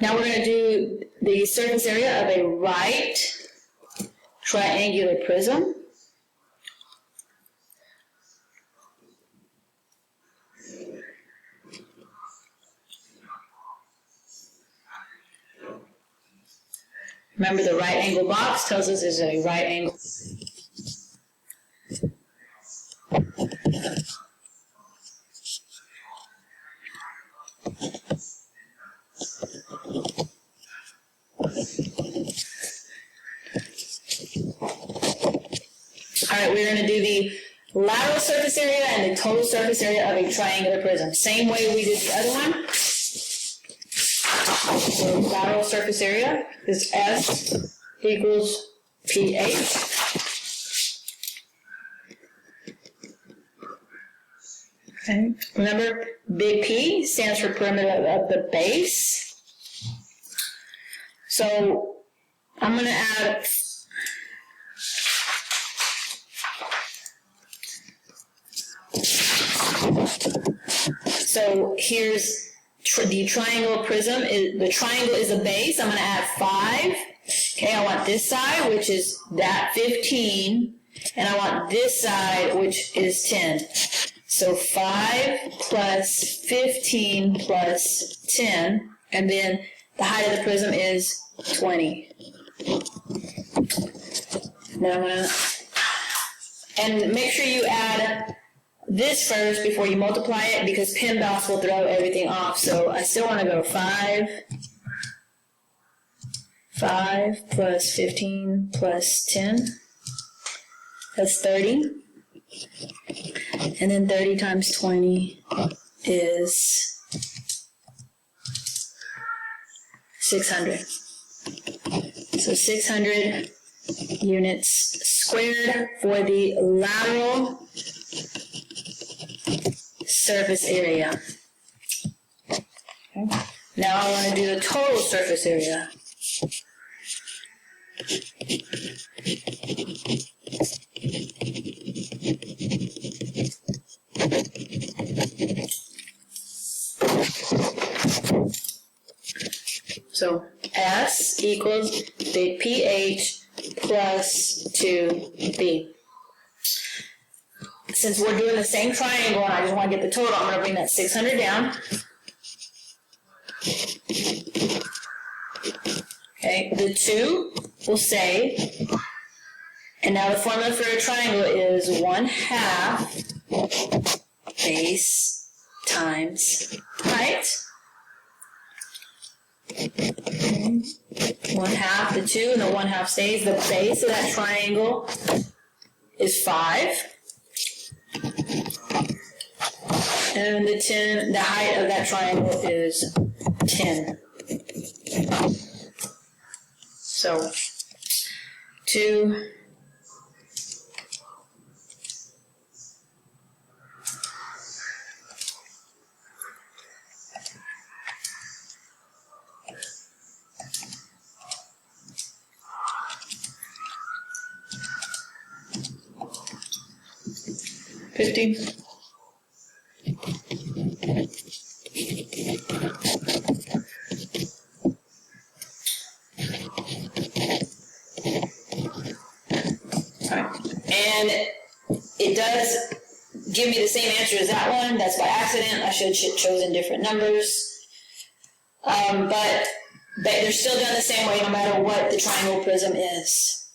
Now we're going to do the surface area of a right triangular prism. Remember, the right angle box tells us it's a right angle. Alright, we're going to do the lateral surface area and the total surface area of a triangular prism. Same way we did the other one. So lateral surface area is S equals PH. Okay. Remember, big P stands for perimeter of the base. So I'm going to add so here's the triangle prism. The triangle is the base. I'm going to add 5. Okay, I want this side, which is that 15, and I want this side, which is 10. So 5 plus 15 plus 10, and then the height of the prism is 20. Now I'm going to, and make sure you add this first before you multiply it, because PEMDAS will throw everything off. So I still want to go 5 plus 15 plus 10. That's 30. And then 30 times 20 is 600. So 600 units squared for the lateral surface area. Okay. Now I want to do the total surface area. So S equals big PH plus 2B. Since we're doing the same triangle and I just want to get the total, I'm going to bring that 600 down. Okay, the 2 will stay. And now the formula for a triangle is 1/2 base times height. 1/2, the 2, and the 1/2 stays. The base of that triangle is 5. And the height of that triangle is 10. So 2 50. And it does give me the same answer as that one. That's by accident. I should have chosen different numbers. But they're still done the same way no matter what the triangle prism is.